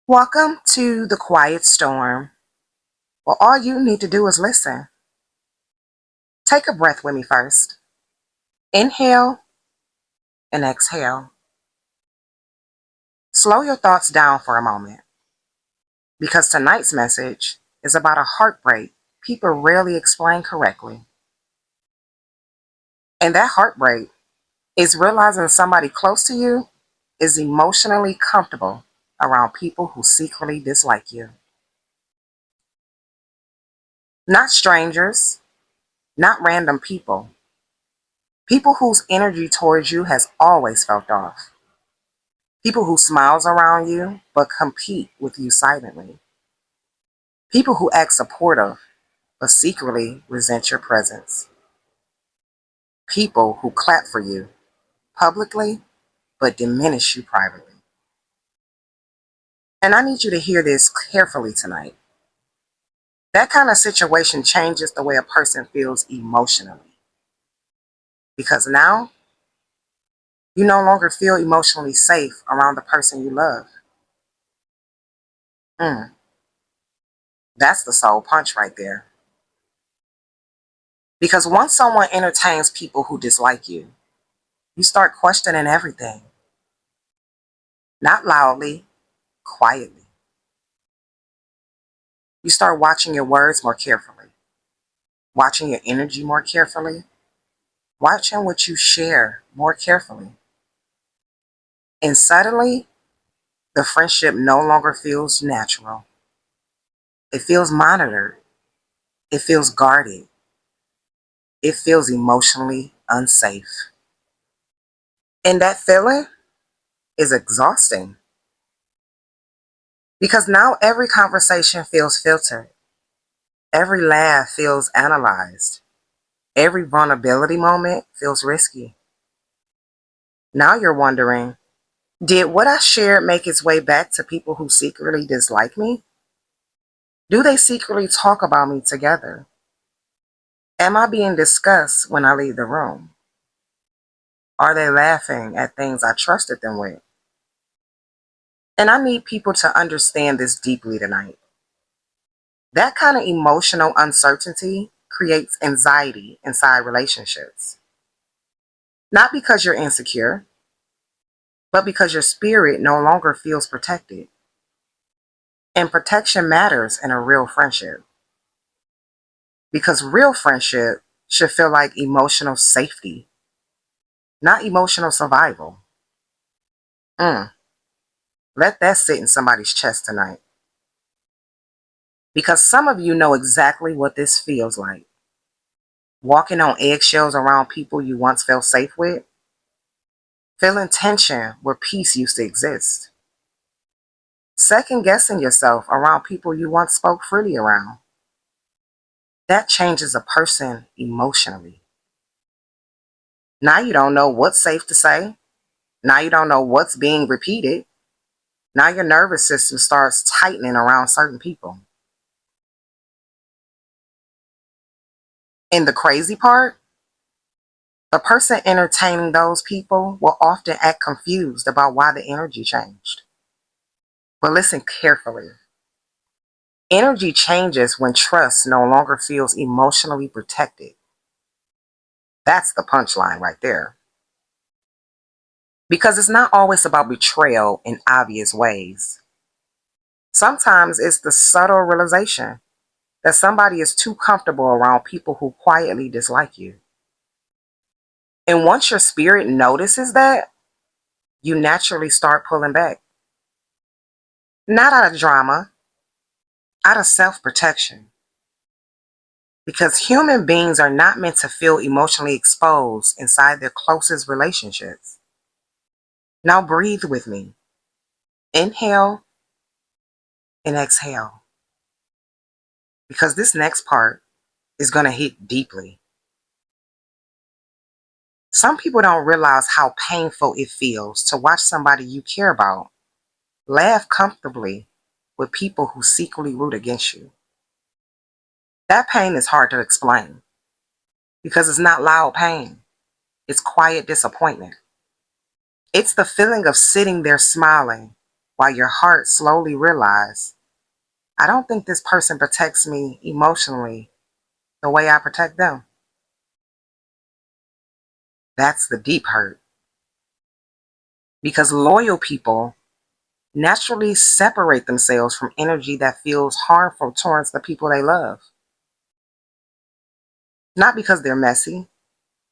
Welcome to the quiet storm. Well, all you need to do is listen. Take a breath with me first. Inhale and exhale. Slow your thoughts down for a moment because tonight's message is about a heartbreak people rarely explain correctly. And that heartbreak is realizing somebody close to you is emotionally comfortable around people who secretly dislike you. Not strangers, not random people. People whose energy towards you has always felt off. People who smiles around you but compete with you silently. People who act supportive but secretly resent your presence. People who clap for you publicly but diminish you privately. And I need you to hear this carefully tonight. That kind of situation changes the way a person feels emotionally. Because now you no longer feel emotionally safe around the person you love. Mm, that's the soul punch right there. Because once someone entertains people who dislike you, you start questioning everything. Not loudly, quietly. You start watching your words more carefully, watching your energy more carefully, watching what you share more carefully. And suddenly, the friendship no longer feels natural. It feels monitored. It feels guarded. It feels emotionally unsafe. And that feeling is exhausting because now every conversation feels filtered. Every laugh feels analyzed. Every vulnerability moment feels risky. Now you're wondering, did what I shared make its way back to people who secretly dislike me? Do they secretly talk about me together? Am I being discussed when I leave the room? Are they laughing at things I trusted them with? And I need people to understand this deeply tonight. That kind of emotional uncertainty creates anxiety inside relationships. Not because you're insecure, but because your spirit no longer feels protected. And protection matters in a real friendship because real friendship should feel like emotional safety, not emotional survival. Mm, let that sit in somebody's chest tonight because some of you know exactly what this feels like. Walking on eggshells around people you once felt safe with, feeling tension where peace used to exist, second guessing yourself around people you once spoke freely around. That changes a person emotionally. Now you don't know what's safe to say. Now you don't know what's being repeated. Now your nervous system starts tightening around certain people. And the crazy part, the person entertaining those people will often act confused about why the energy changed. But listen carefully. Energy changes when trust no longer feels emotionally protected. That's the punchline right there. Because it's not always about betrayal in obvious ways. Sometimes it's the subtle realization that somebody is too comfortable around people who quietly dislike you. And once your spirit notices that, you naturally start pulling back. Not out of drama, out of self protection. Because human beings are not meant to feel emotionally exposed inside their closest relationships. Now breathe with me. Inhale and exhale. Because this next part is going to hit deeply. Some people don't realize how painful it feels to watch somebody you care about laugh comfortably with people who secretly root against you. That pain is hard to explain because it's not loud pain, it's quiet disappointment. It's the feeling of sitting there smiling while your heart slowly realizes, I don't think this person protects me emotionally the way I protect them. That's the deep hurt. Because loyal people naturally separate themselves from energy that feels harmful towards the people they love. Not because they're messy,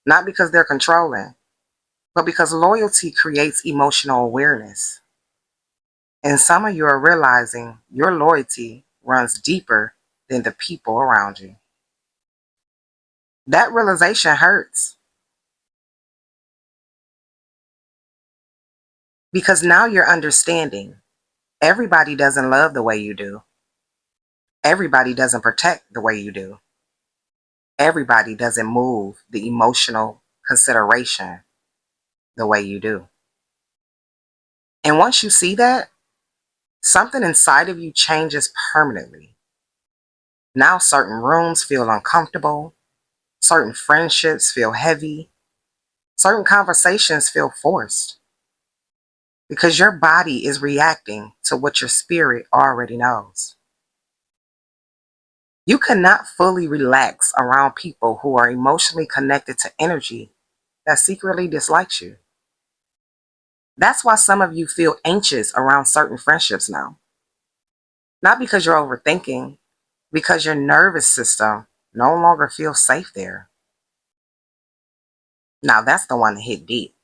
not because they're controlling, but because loyalty creates emotional awareness. And some of you are realizing your loyalty runs deeper than the people around you. That realization hurts because now you're understanding everybody doesn't love the way you do. Everybody doesn't protect the way you do. Everybody doesn't move the emotional consideration the way you do. And once you see that, something inside of you changes permanently. Now certain rooms feel uncomfortable, certain friendships feel heavy, certain conversations feel forced. Because your body is reacting to what your spirit already knows. You cannot fully relax around people who are emotionally connected to energy that secretly dislikes you. That's why some of you feel anxious around certain friendships now. Not because you're overthinking, because your nervous system no longer feels safe there. Now that's the one that hit deep.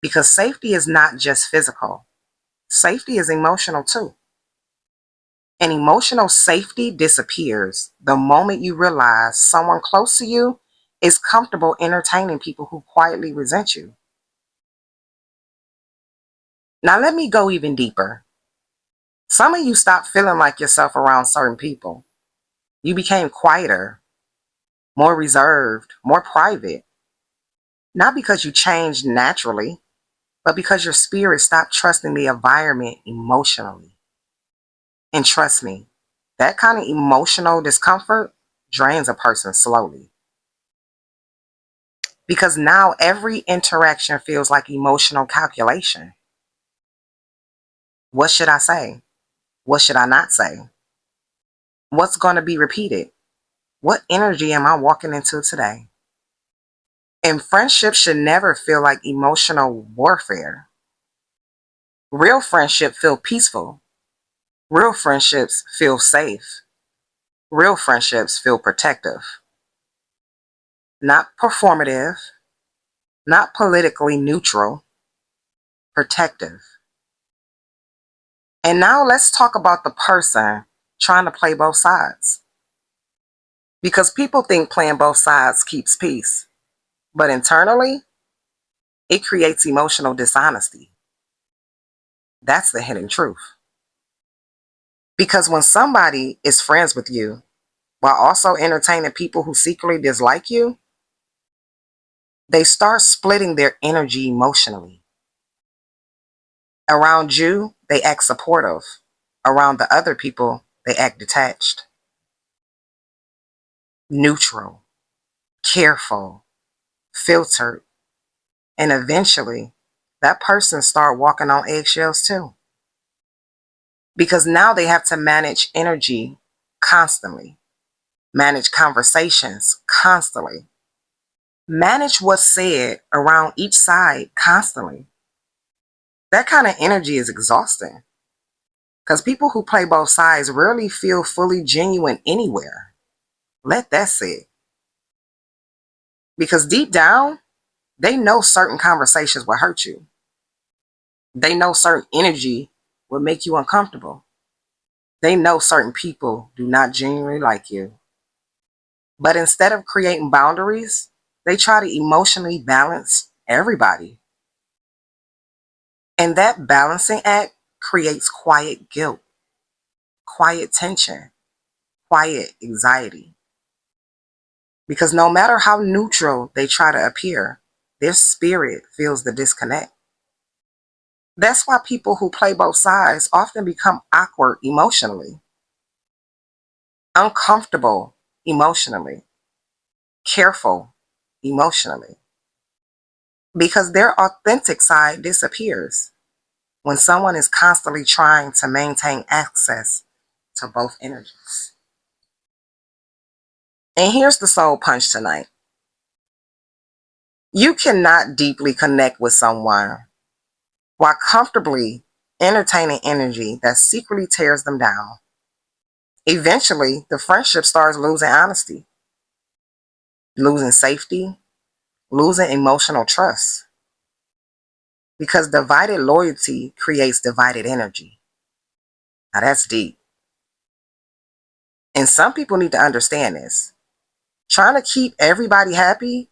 Because safety is not just physical. Safety is emotional too. And emotional safety disappears the moment you realize someone close to you is comfortable entertaining people who quietly resent you. Now let me go even deeper. Some of you stopped feeling like yourself around certain people. You became quieter, more reserved, more private. Not because you changed naturally, but because your spirit stopped trusting the environment emotionally. And trust me, that kind of emotional discomfort drains a person slowly. Because now every interaction feels like emotional calculation. What should I say? What should I not say? What's going to be repeated? What energy am I walking into today? And friendship should never feel like emotional warfare. Real friendship feel peaceful. Real friendships feel safe. Real friendships feel protective. Not performative, not politically neutral, protective. And now let's talk about the person trying to play both sides. Because people think playing both sides keeps peace. But internally, it creates emotional dishonesty. That's the hidden truth. Because when somebody is friends with you while also entertaining people who secretly dislike you, they start splitting their energy emotionally. Around you, they act supportive. Around the other people, they act detached, neutral, careful, filtered, and eventually that person start walking on eggshells too. Because now they have to manage energy constantly, manage conversations constantly, manage what's said around each side constantly. That kind of energy is exhausting because people who play both sides rarely feel fully genuine anywhere. Let that sit. Because deep down, they know certain conversations will hurt you. They know certain energy will make you uncomfortable. They know certain people do not genuinely like you. But instead of creating boundaries, they try to emotionally balance everybody. And that balancing act creates quiet guilt, quiet tension, quiet anxiety. Because no matter how neutral they try to appear, their spirit feels the disconnect. That's why people who play both sides often become awkward emotionally, uncomfortable emotionally, careful emotionally, because their authentic side disappears when someone is constantly trying to maintain access to both energies. And here's the soul punch tonight. You cannot deeply connect with someone while comfortably entertaining energy that secretly tears them down. Eventually, the friendship starts losing honesty, losing safety, losing emotional trust. Because divided loyalty creates divided energy. Now that's deep. And some people need to understand this. Trying to keep everybody happy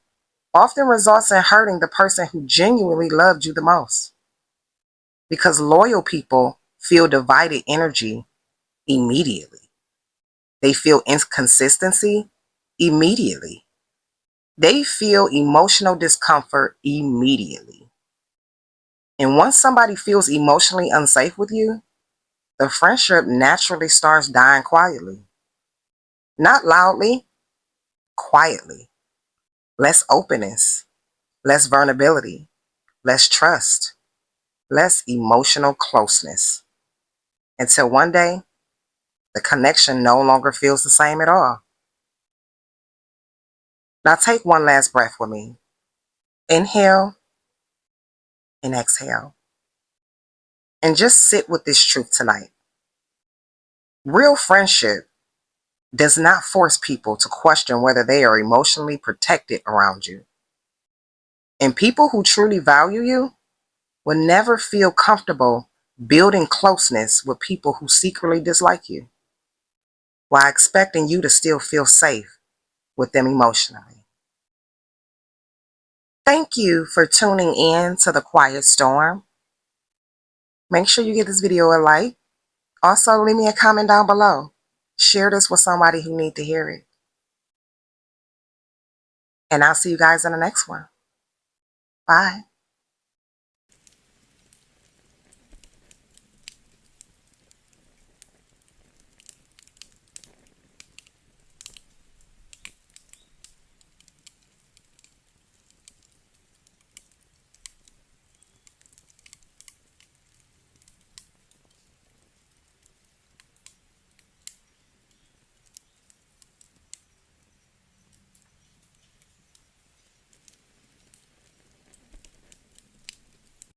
often results in hurting the person who genuinely loved you the most. Because loyal people feel divided energy immediately. They feel inconsistency immediately. They feel emotional discomfort immediately. And once somebody feels emotionally unsafe with you, the friendship naturally starts dying quietly. Not loudly, quietly. Less openness, less vulnerability, less trust, less emotional closeness. Until one day, the connection no longer feels the same at all. Now take one last breath with me. Inhale and exhale. And just sit with this truth tonight. Real friendship does not force people to question whether they are emotionally protected around you. And people who truly value you will never feel comfortable building closeness with people who secretly dislike you, while expecting you to still feel safe with them emotionally. Thank you for tuning in to The Quiet Storm. Make sure you give this video a like. Also, leave me a comment down below. Share this with somebody who needs to hear it. And I'll see you guys in the next one. Bye.